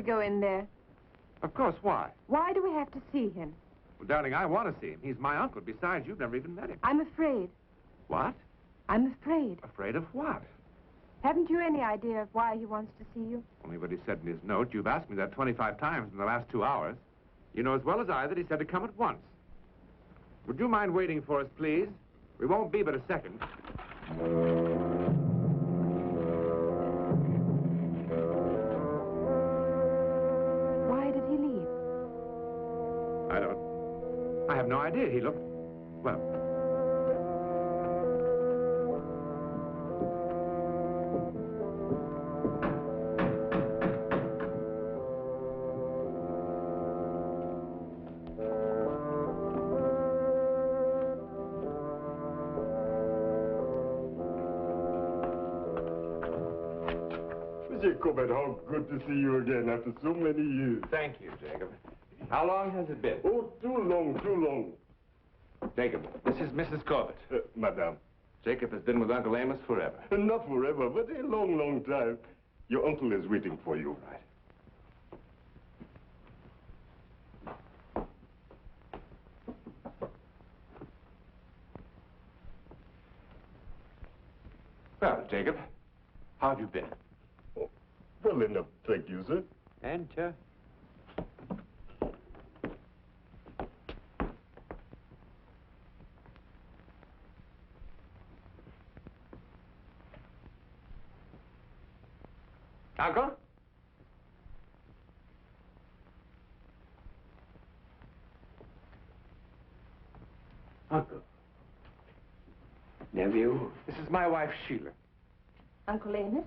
go in there. Of course, why? Why do we have to see him? Well, darling, I want to see him. He's my uncle. Besides, you've never even met him. I'm afraid. What? I'm afraid. Afraid of what? Haven't you any idea of why he wants to see you? Only what he said in his note. You've asked me that 25 times in the last 2 hours. You know as well as I that he said to come at once. Would you mind waiting for us, please? We won't be but a second. Why did he leave? I have no idea. He looked, well... Jacob, how good to see you again after so many years. Thank you, Jacob. How long has it been? Oh, too long, too long. Jacob, this is Mrs. Corbett. Madame. Jacob has been with Uncle Amos forever. Not forever, but a long, long time. Your uncle is waiting for you. Right. Well, Jacob, how have you been? Oh, well enough, thank you, sir. Enter. Uncle? Uncle. Nephew. This is my wife, Sheila. Uncle Amos?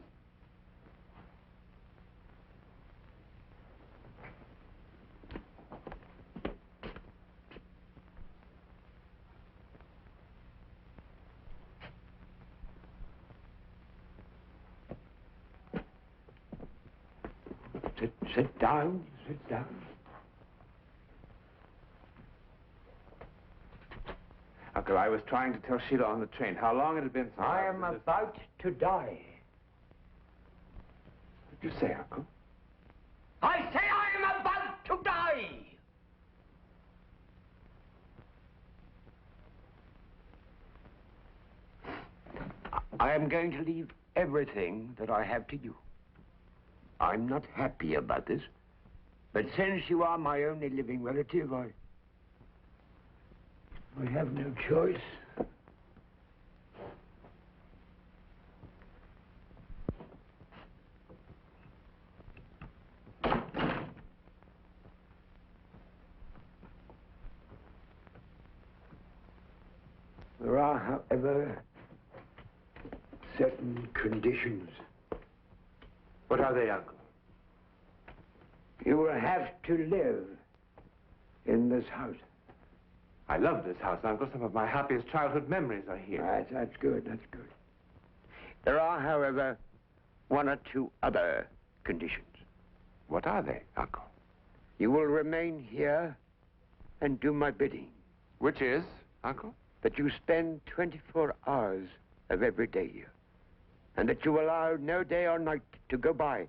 Sit down, sit down. Uncle, I was trying to tell Sheila on the train how long it had been since I am about to die. What did you say, Uncle? I say I am about to die! I am going to leave everything that I have to you. I'm not happy about this, but since you are my only living relative, I have no choice. There are, however, certain conditions. What are they, Uncle? You will have to live in this house. I love this house, Uncle. Some of my happiest childhood memories are here. That's good, that's good. There are, however, one or two other conditions. What are they, Uncle? You will remain here and do my bidding. Which is, Uncle? That you spend 24 hours of every day here. And that you allow no day or night to go by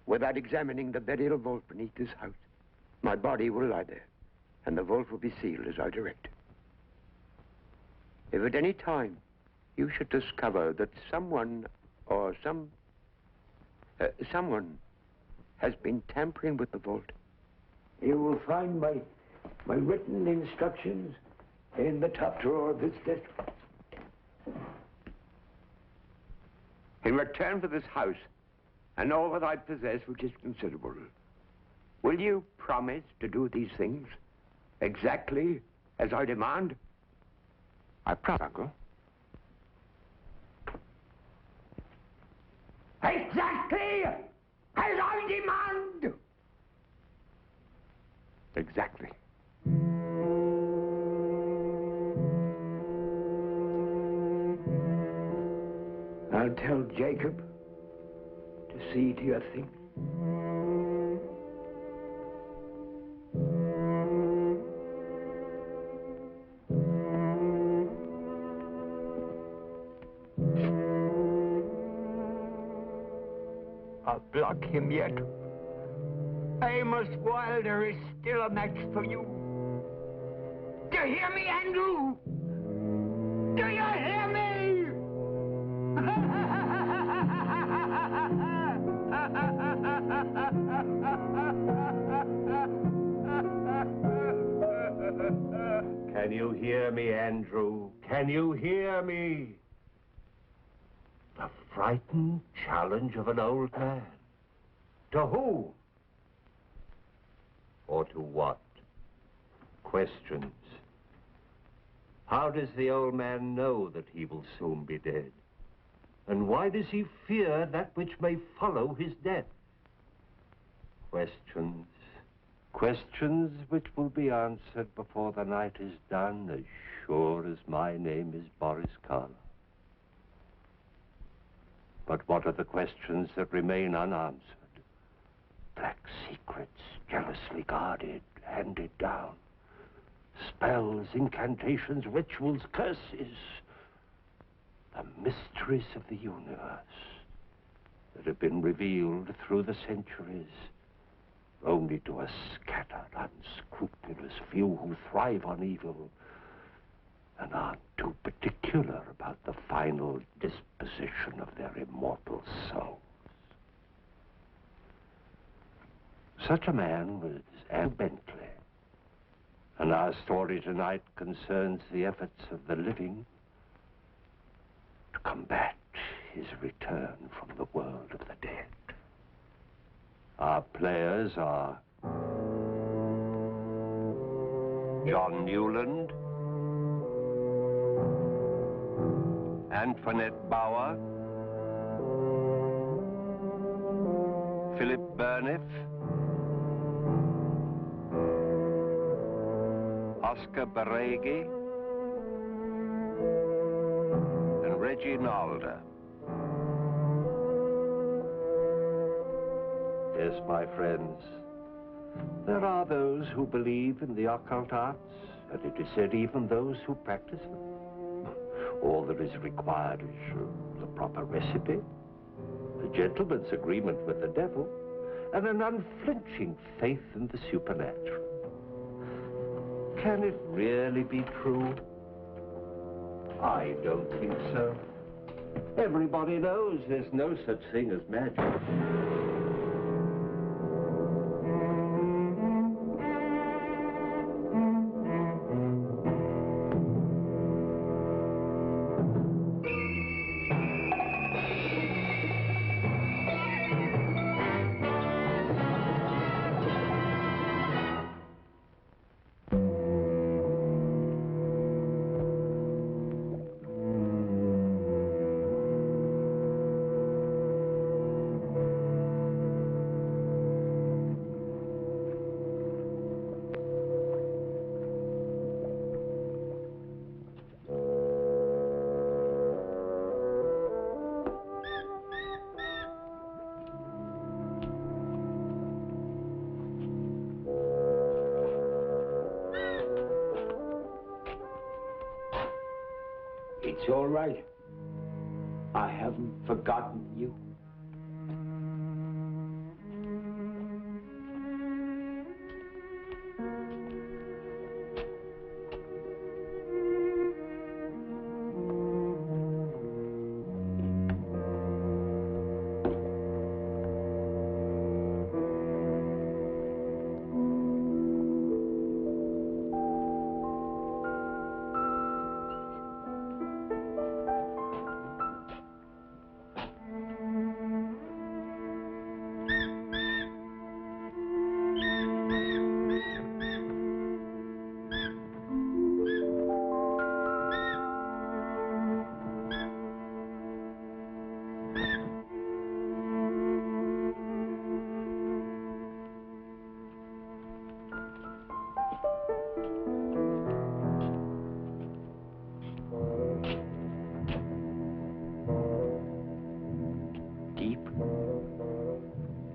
without examining the burial vault beneath this house. My body will lie there, and the vault will be sealed as I direct. If at any time you should discover that someone or someone has been tampering with the vault, you will find my written instructions in the top drawer of this desk. In return for this house and all that I possess, which is considerable, will you promise to do these things exactly as I demand? I promise, Uncle. Exactly as I demand! Exactly. I'll tell Jacob to see to your things. I'll block him yet. Amos Wilder is still a match for you. Do you hear me, Andrew? Do you hear me? Can you hear me, Andrew? Can you hear me? The frightened challenge of an old man. To who? Or to what? Questions. How does the old man know that he will soon be dead? And why does he fear that which may follow his death? Questions. Questions which will be answered before the night is done, as sure as my name is Boris Karloff. But what are the questions that remain unanswered? Black secrets, jealously guarded, handed down. Spells, incantations, rituals, curses. The mysteries of the universe that have been revealed through the centuries only to a scattered, unscrupulous few who thrive on evil and aren't too particular about the final disposition of their immortal souls. Such a man was Bentley. And our story tonight concerns the efforts of the living to combat his return from the world of the dead. Our players are John Newland, Antoinette Bauer, Philip Burniff, Oscar Baregi, and Reggie Nalder. Yes, my friends, there are those who believe in the occult arts, and it is said even those who practice them. All that is required is the proper recipe, a gentleman's agreement with the devil, and an unflinching faith in the supernatural. Can it really be true? I don't think so. Everybody knows there's no such thing as magic. It's all right. I haven't forgotten you.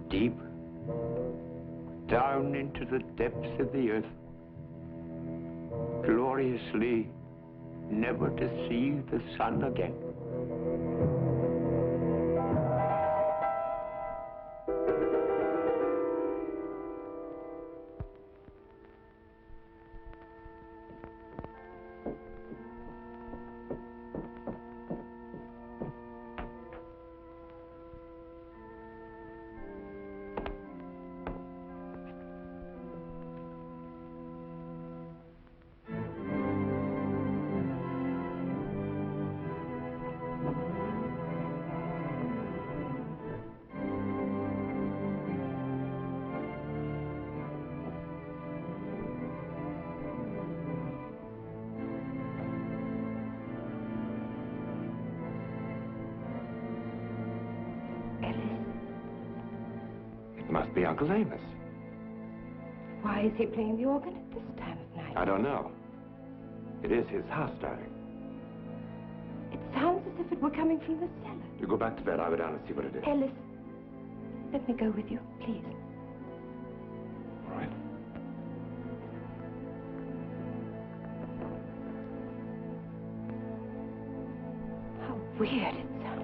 Deep down into the depths of the earth, gloriously never to see the sun again. be Uncle Amos. Why is he playing the organ at this time of night? I don't know. It is his house, darling. It sounds as if it were coming from the cellar. You go back to bed. I'll go down and see what it is. Ellis, let me go with you, please. All right. How weird it sounds.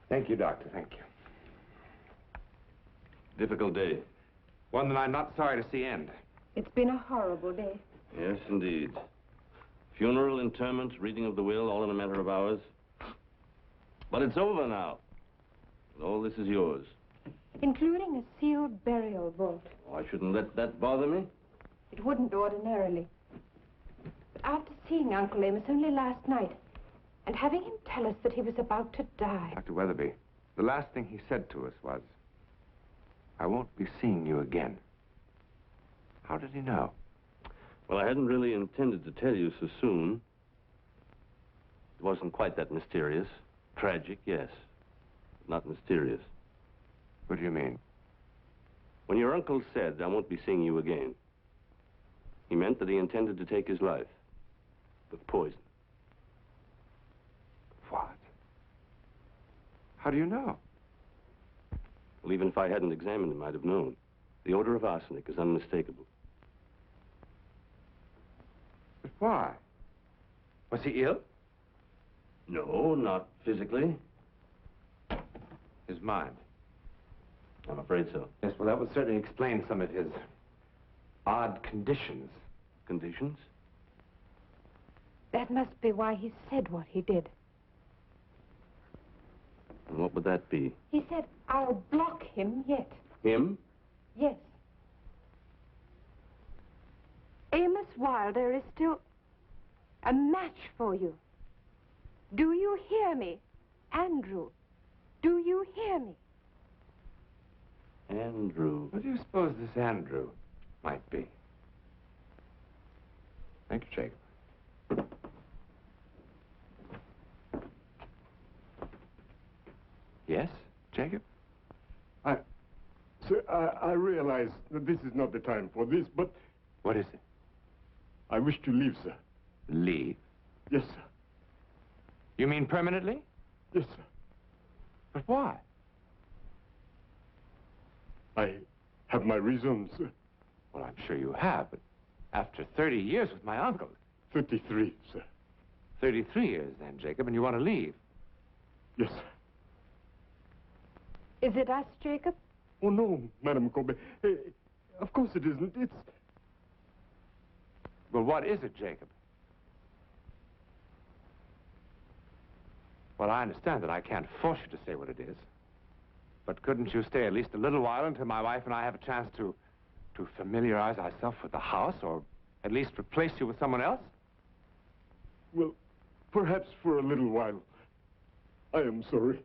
Thank you, Doctor. Thank you. Difficult day. One that I'm not sorry to see end. It's been a horrible day. Yes, indeed. Funeral, interment, reading of the will, all in a matter of hours. But it's over now. All this is yours. Including a sealed burial vault. Oh, I shouldn't let that bother me. It wouldn't ordinarily. But after seeing Uncle Amos only last night, and having him tell us that he was about to die. Dr. Weatherby, the last thing he said to us was, I won't be seeing you again. How did he know? Well, I hadn't really intended to tell you so soon. It wasn't quite that mysterious. Tragic, yes. But not mysterious. What do you mean? When your uncle said, I won't be seeing you again, he meant that he intended to take his life. With poison. What? How do you know? Well, even if I hadn't examined him, I'd have known. The odor of arsenic is unmistakable. But why? Was he ill? No, not physically. His mind. I'm afraid so. Yes, well, that would certainly explain some of his odd conditions. Conditions? That must be why he said what he did. And what would that be? He said, I'll block him yet. Him? Yes. Amos Wilder is still a match for you. Do you hear me, Andrew? Do you hear me? Andrew. What do you suppose this Andrew might be? Thank you, Jacob. Yes, Jacob? Sir, I realize that this is not the time for this, but What is it? I wish to leave, sir. Leave? Yes, sir. You mean permanently? Yes, sir. But why? I have my reasons, sir. Well, I'm sure you have, but after 30 years with my uncle. 33, sir. 33 years then, Jacob, and you want to leave. Yes, sir. Is it us, Jacob? Oh, no, Madam Colby. Of course it isn't. It's... Well, what is it, Jacob? Well, I understand that I can't force you to say what it is. But couldn't you stay at least a little while until my wife and I have a chance to familiarize ourselves with the house, or at least replace you with someone else? Well, perhaps for a little while. I am sorry.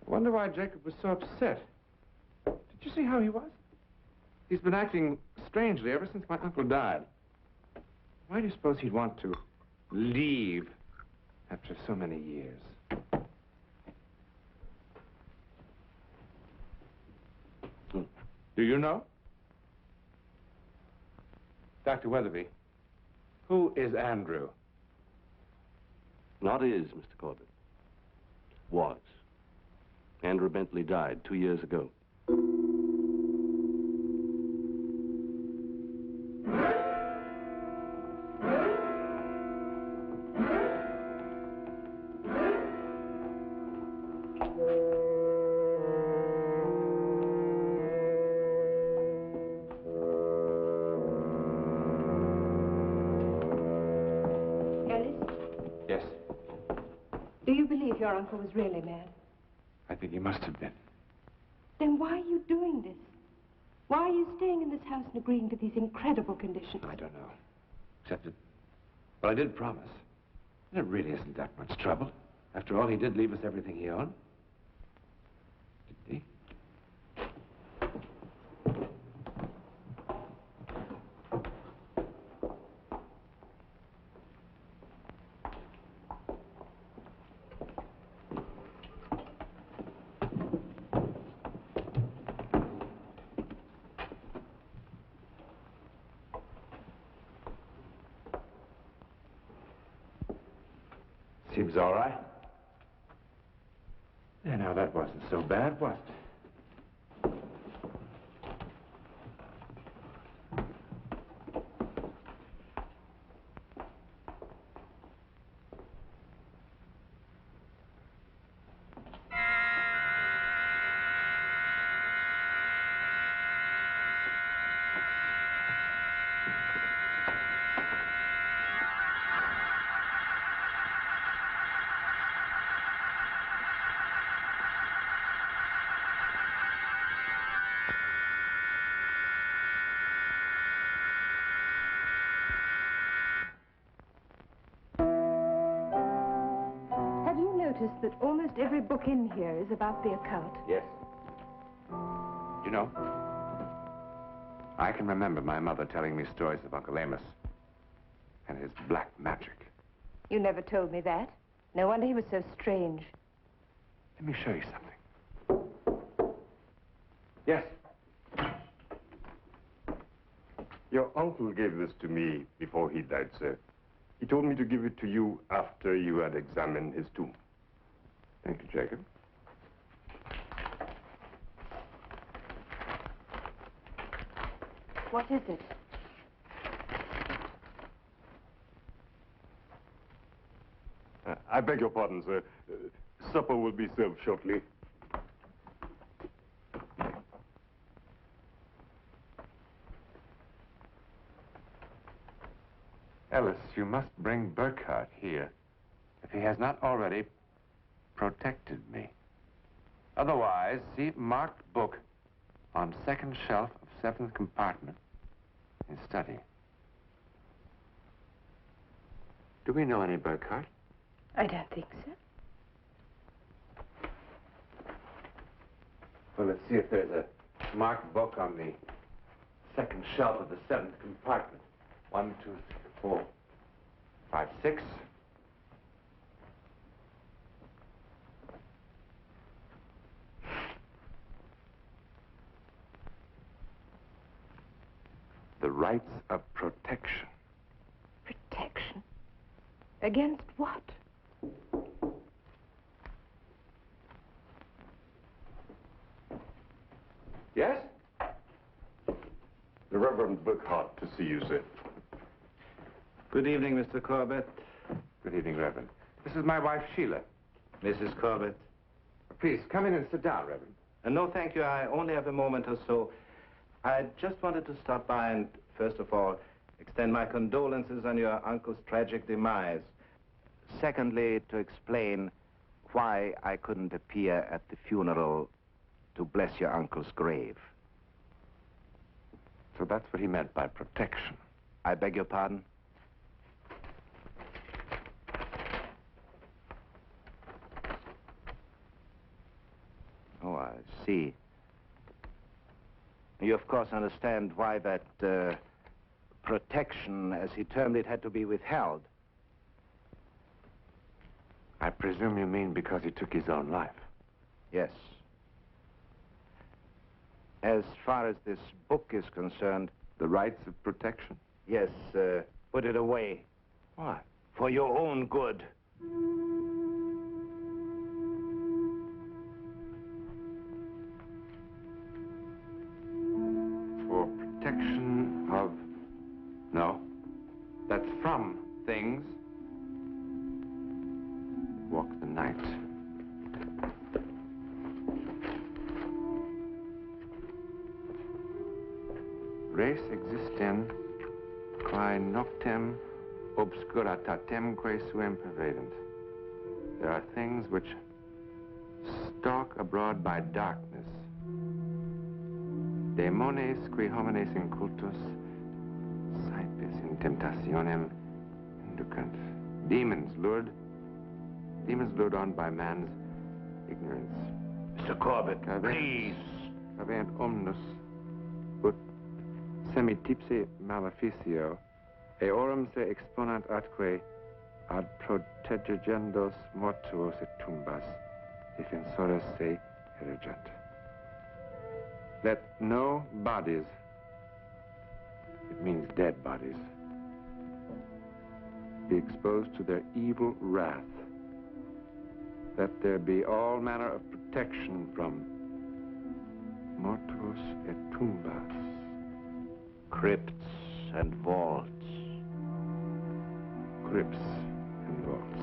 I wonder why Jacob was so upset. Did you see how he was? He's been acting strangely ever since my uncle died. Why do you suppose he'd want to leave after so many years? Do you know? Dr. Weatherby, who is Andrew? Not is, Mr. Corbett. Was. Andrew Bentley died 2 years ago. Yes, Do you believe your uncle was really mad? I think he must have been. Then why are you doing this? Why are you staying in this house and agreeing to these incredible conditions? I don't know. Except that, well, I did promise. And it really isn't that much trouble. After all, he did leave us everything he owned. Didn't he? Seems all right. Yeah, now that wasn't so bad, was it? noticed that almost every book in here is about the occult? Yes. You know, I can remember my mother telling me stories of Uncle Amos and his black magic. You never told me that. No wonder he was so strange. Let me show you something. Yes. Your uncle gave this to me before he died, sir. He told me to give it to you after you had examined his tomb. Thank you, Jacob. What is it? I beg your pardon, sir. Supper will be served shortly. Ellis, you must bring Burkhart here if he has not already protected me. Otherwise, see marked book on second shelf of seventh compartment in study. Do we know any Burkhart? I don't think so. Well, let's see if there's a marked book on the second shelf of the seventh compartment. 1, 2, 3, 4, 5, 6. The rights of protection. Protection? Against what? Yes? The Reverend Burkhart to see you, sir. Good evening, Mr. Corbett. Good evening, Reverend. This is my wife, Sheila. Mrs. Corbett. Please, come in and sit down, Reverend. No, thank you. I only have a moment or so. I just wanted to stop by and, first of all, extend my condolences on your uncle's tragic demise. Secondly, to explain why I couldn't appear at the funeral to bless your uncle's grave. So that's what he meant by protection. I beg your pardon? Oh, I see. You, of course, understand why that protection, as he termed it, had to be withheld. I presume you mean because he took his own life. Yes. As far as this book is concerned... The rights of protection? Yes, put it away. Why? For your own good. For protection of... No. That's from things. Walk the night. Res existem quae noctem obscuritatemque suem pervadent. There are things which stalk abroad by darkness. Demones qui homines incultus saepis in temptationem inducant. Demons lured on by man's ignorance. Mr. Corbett, please. Avent omnus ut semitipse maleficio, eorum se exponant atque ad protegendos mortuos et tumbas, defensores se erigent. Let no bodies, it means dead bodies, be exposed to their evil wrath. Let there be all manner of protection from mortuos et tumbas. Crypts and vaults. Crypts and vaults.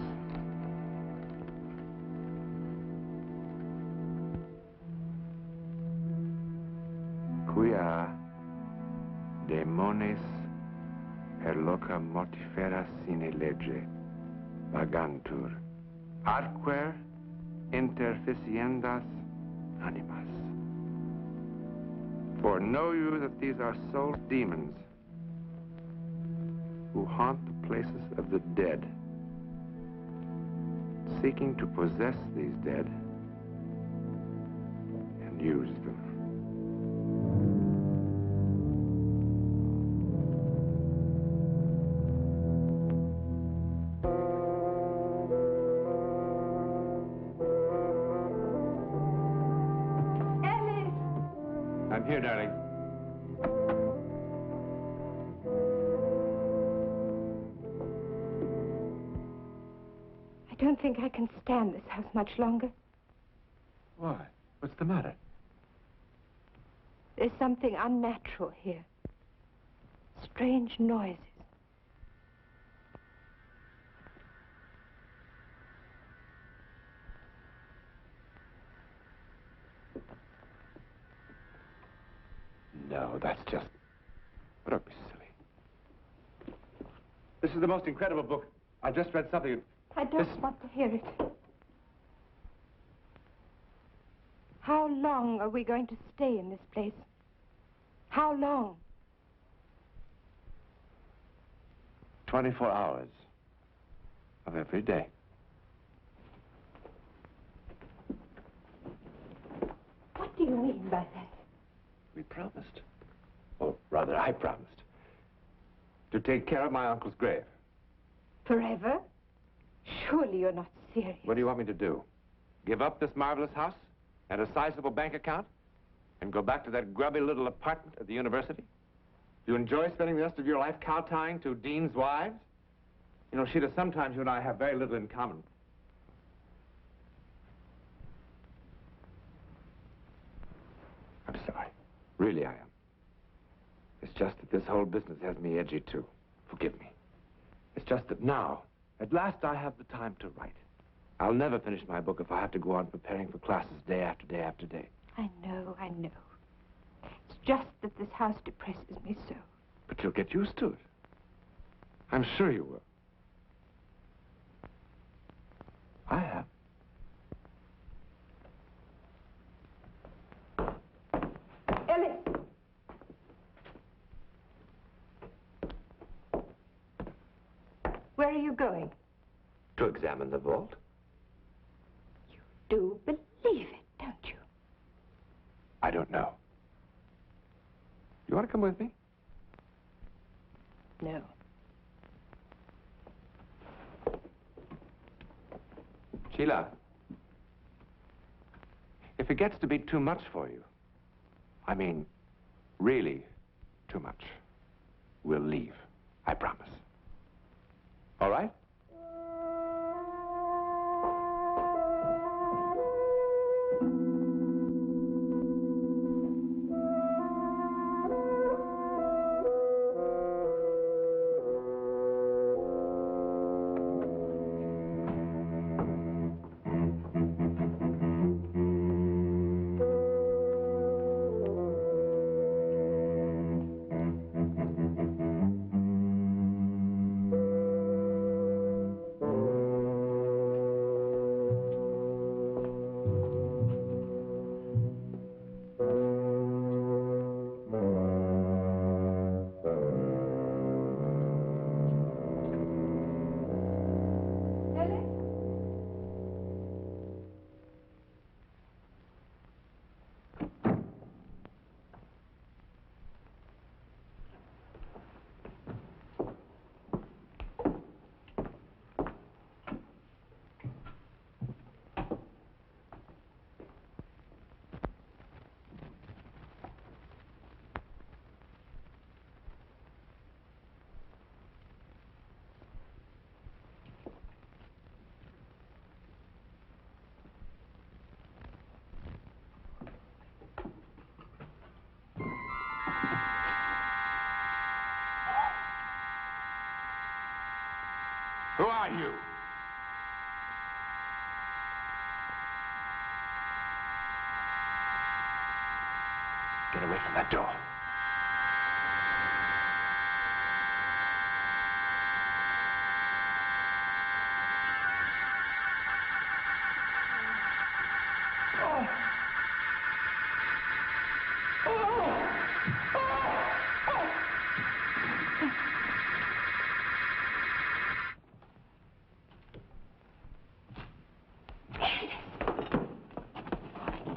Quia demones per loca mortifera sine legge vagantur, adquer interficiendas animas. For know you that these are soul demons who haunt the places of the dead, seeking to possess these dead and use them. Ellis! I'm here, darling. I don't think I can stand this house much longer. Why? What's the matter? There's something unnatural here. Strange noises. No, that's just... Oh, don't be silly. This is the most incredible book. I just read something... I don't want to hear it. How long are we going to stay in this place? How long? 24 hours of every day. What do you mean by that? We promised. Or rather, I promised. To take care of my uncle's grave. Forever? Surely you're not serious. What do you want me to do? Give up this marvelous house and a sizable bank account? And go back to that grubby little apartment at the university? Do you enjoy spending the rest of your life kowtowing to deans' wives? You know, Sheila, sometimes you and I have very little in common. I'm sorry. Really, I am. It's just that this whole business has me edgy, too. Forgive me. It's just that now, at last, I have the time to write. I'll never finish my book if I have to go on preparing for classes day after day after day. I know. It's just that this house depresses me so. But you'll get used to it. I'm sure you will. I have. Ellis! Where are you going? To examine the vault. Do believe it, don't you? I don't know. You want to come with me? No. Sheila, if it gets to be too much for you, I mean, really too much, we'll leave. I promise. All right? Who are you? Get away from that door.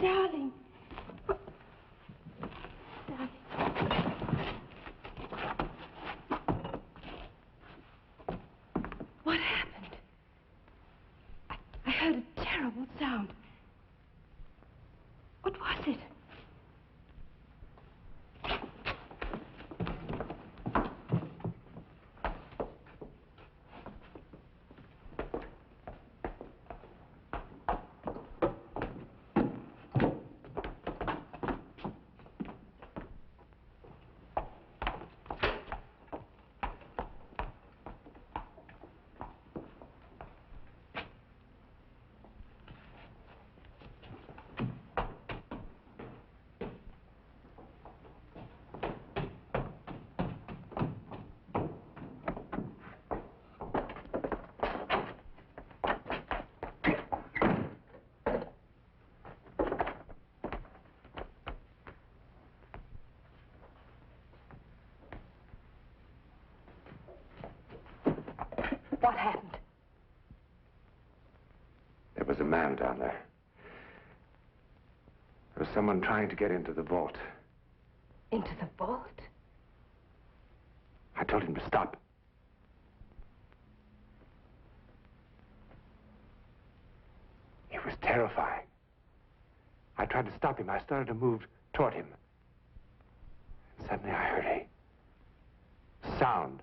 darling. Darling. What happened? I heard a terrible sound. What was it? What happened? There was a man down there. There was someone trying to get into the vault. Into the vault? I told him to stop. He was terrifying. I tried to stop him. I started to move toward him. And suddenly I heard a sound.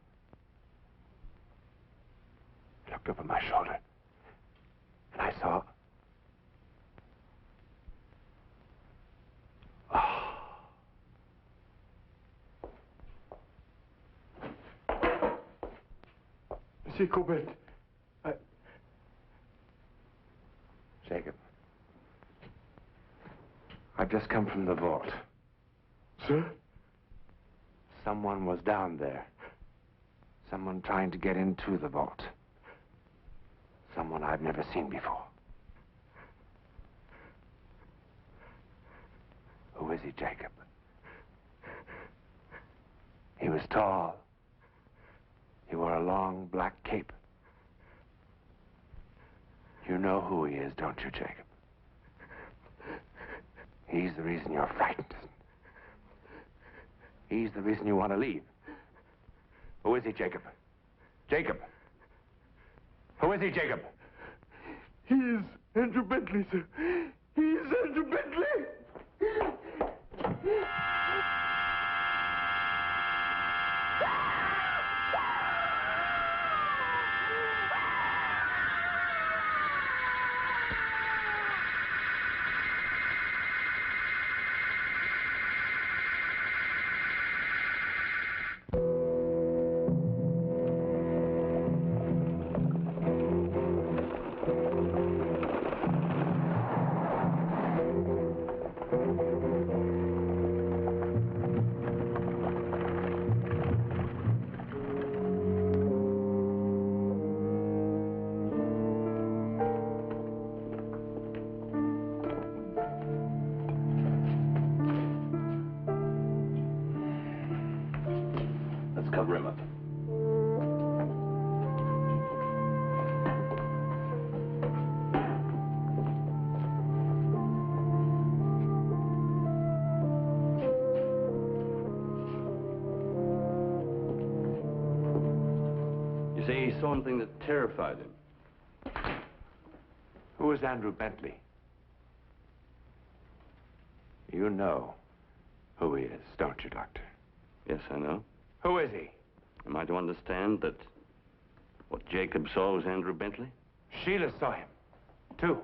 I looked over my shoulder, and I saw... Monsieur Corbett, Jacob, I've just come from the vault. Sir? Someone was down there. Someone trying to get into the vault. Someone I've never seen before. Who is he, Jacob? He was tall. He wore a long black cape. You know who he is, don't you, Jacob? He's the reason you're frightened. He's the reason you want to leave. Who is he, Jacob? Jacob! Who is he, Jacob? He is Andrew Bentley, sir. He is Andrew Bentley! Let's cover him up. You say he saw something that terrified him. Who is Andrew Bentley? You know who he is, don't you, Doctor? Yes, I know. Who is he? Am I to understand that what Jacob saw was Andrew Bentley? Sheila saw him, too.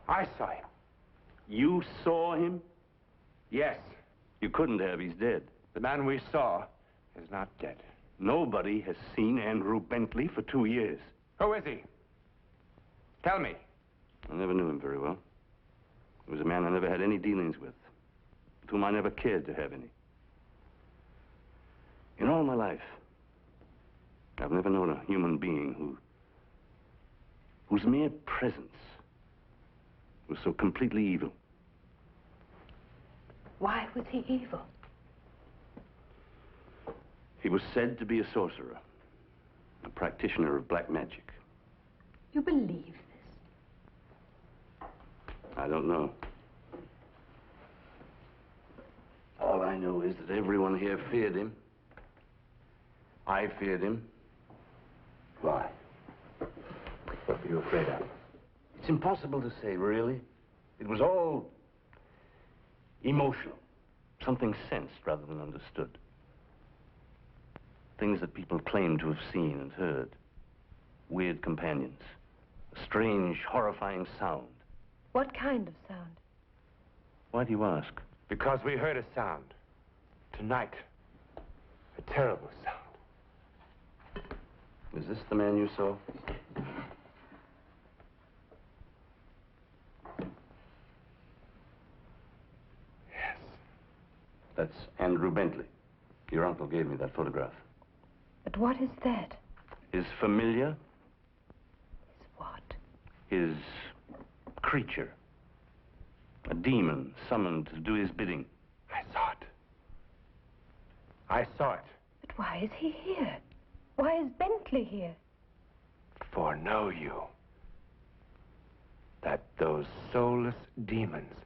I saw him. You saw him? Yes. You couldn't have. He's dead. The man we saw is not dead. Nobody has seen Andrew Bentley for 2 years. Who is he? Tell me. I never knew him very well. He was a man I never had any dealings with whom I never cared to have any. In all my life, I've never known a human being whose mere presence was so completely evil. Why was he evil? He was said to be a sorcerer, a practitioner of black magic. You believe this? I don't know. I know is that everyone here feared him. I feared him. Why? What were you afraid of? It's impossible to say, really. It was all emotional. Something sensed rather than understood. Things that people claimed to have seen and heard. Weird companions. A strange, horrifying sound. What kind of sound? Why do you ask? Because we heard a sound. Tonight. A terrible sound. Is this the man you saw? Yes. That's Andrew Bentley. Your uncle gave me that photograph. But what is that? His familiar, Is what? his creature. A demon summoned to do his bidding. I saw it. I saw it. But why is he here? Why is Bentley here? Foreknow you that those soulless demons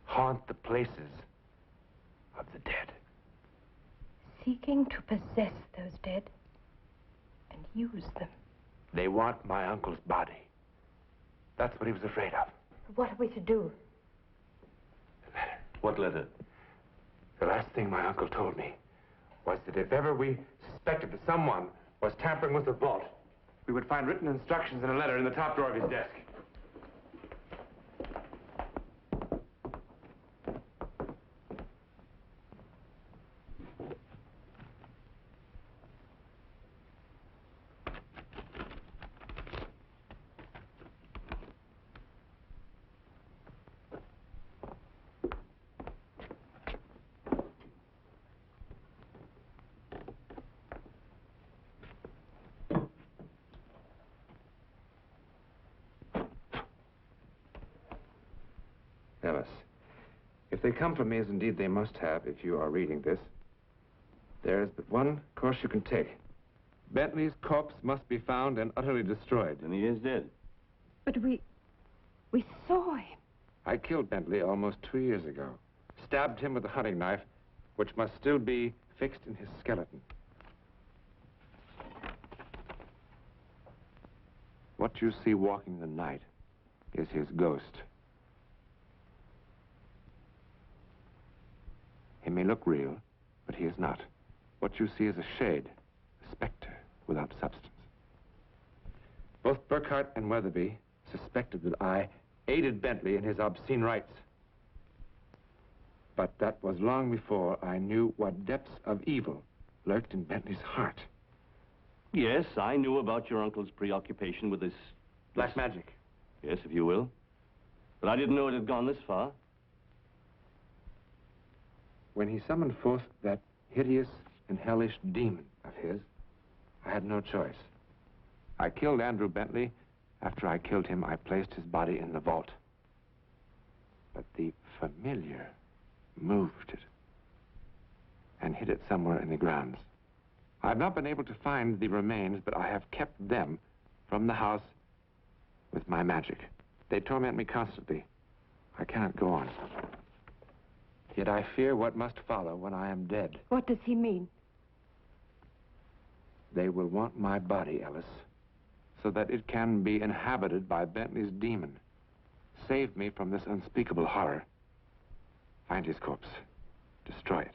haunt the places of the dead. Seeking to possess those dead and use them. They want my uncle's body. That's what he was afraid of. What are we to do? The letter. What letter? The last thing my uncle told me was that if ever we suspected that someone was tampering with the vault, we would find written instructions in a letter in the top drawer of his desk. Ellis, if they come for me, as indeed they must have if you are reading this, there is but one course you can take. Bentley's corpse must be found and utterly destroyed. Then he is dead. But we saw him. I killed Bentley almost 2 years ago. Stabbed him with a hunting knife, which must still be fixed in his skeleton. What you see walking in the night is his ghost. He may look real, but he is not. What you see is a shade, a specter without substance. Both Burkhart and Weatherby suspected that I aided Bentley in his obscene rites. But that was long before I knew what depths of evil lurked in Bentley's heart. Yes, I knew about your uncle's preoccupation with this... Black magic. Yes, if you will. But I didn't know it had gone this far. When he summoned forth that hideous and hellish demon of his, I had no choice. I killed Andrew Bentley. After I killed him, I placed his body in the vault. But the familiar moved it and hid it somewhere in the grounds. I've not been able to find the remains, but I have kept them from the house with my magic. They torment me constantly. I cannot go on. Yet I fear what must follow when I am dead. What does he mean? They will want my body, Ellis, so that it can be inhabited by Bentley's demon. Save me from this unspeakable horror. Find his corpse. Destroy it.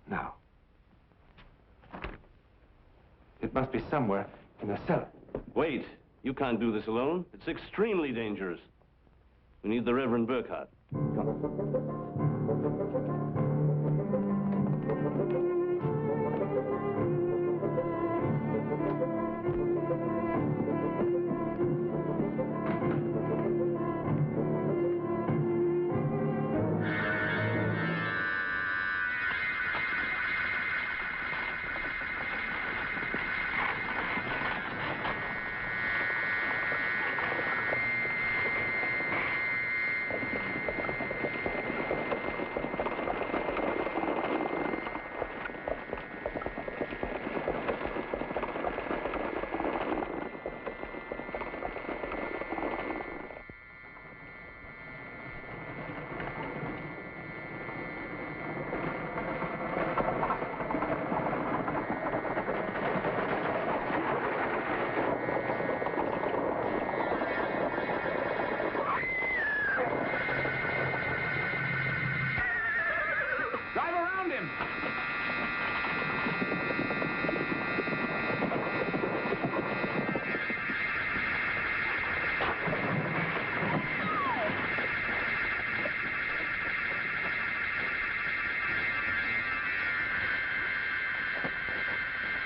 Now. It must be somewhere in the cellar. Wait. You can't do this alone. It's extremely dangerous. We need the Reverend Burkhart.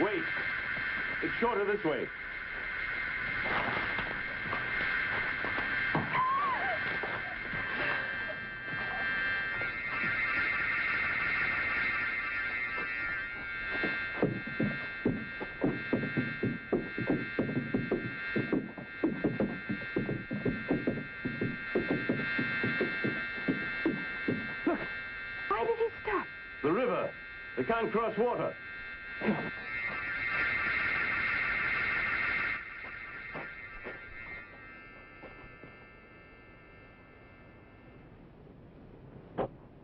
Wait. It's shorter this way. Why did he stop? The river. They can't cross water.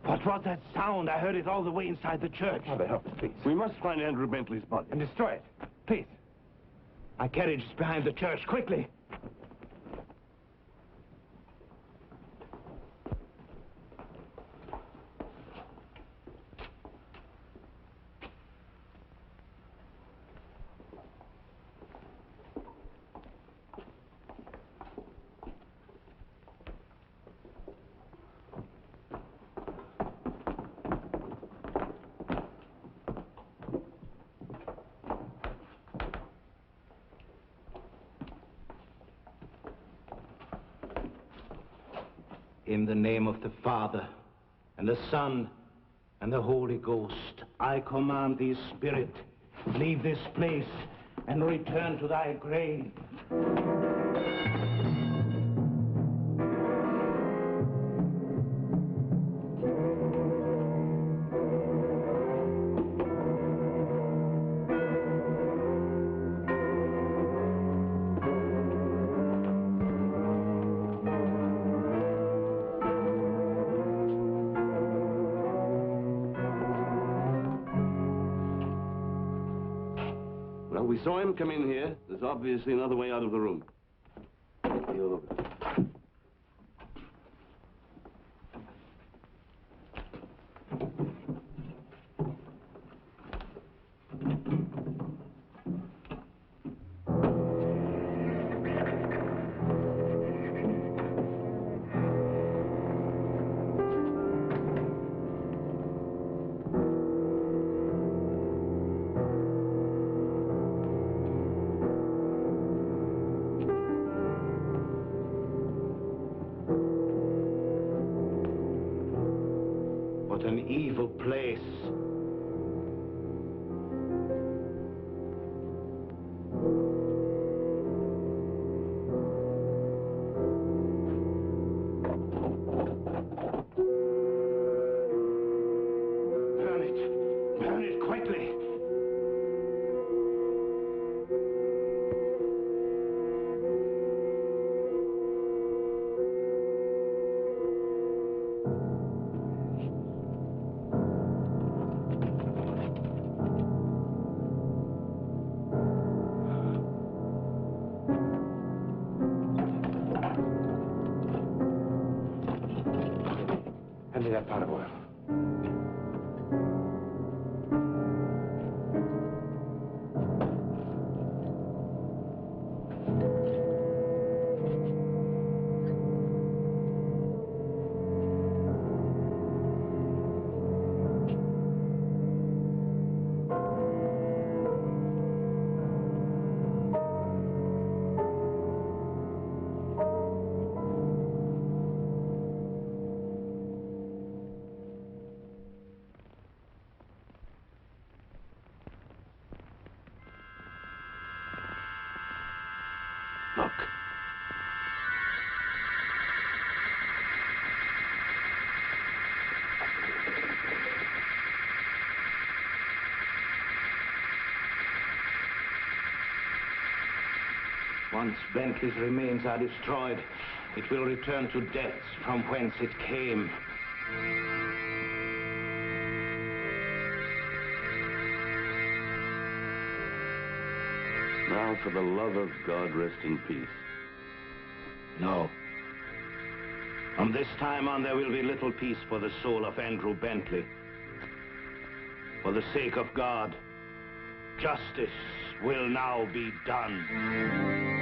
What was that sound? I heard it all the way inside the church. Father, help us, please. We must find Andrew Bentley's body. And destroy it. Please. My carriage is behind the church. Quickly. In the name of the Father, and the Son, and the Holy Ghost, I command thee, spirit, leave this place and return to thy grave. Well, we saw him come in here. There's obviously another way out of the room. You look. What an evil place. Burn it. Burn it quickly. Hand me that pot of oil. Look. Once Bentley's remains are destroyed, it will return to depths from whence it came. Now, for the love of God, rest in peace. No. From this time on, there will be little peace for the soul of Andrew Bentley. For the sake of God, justice will now be done.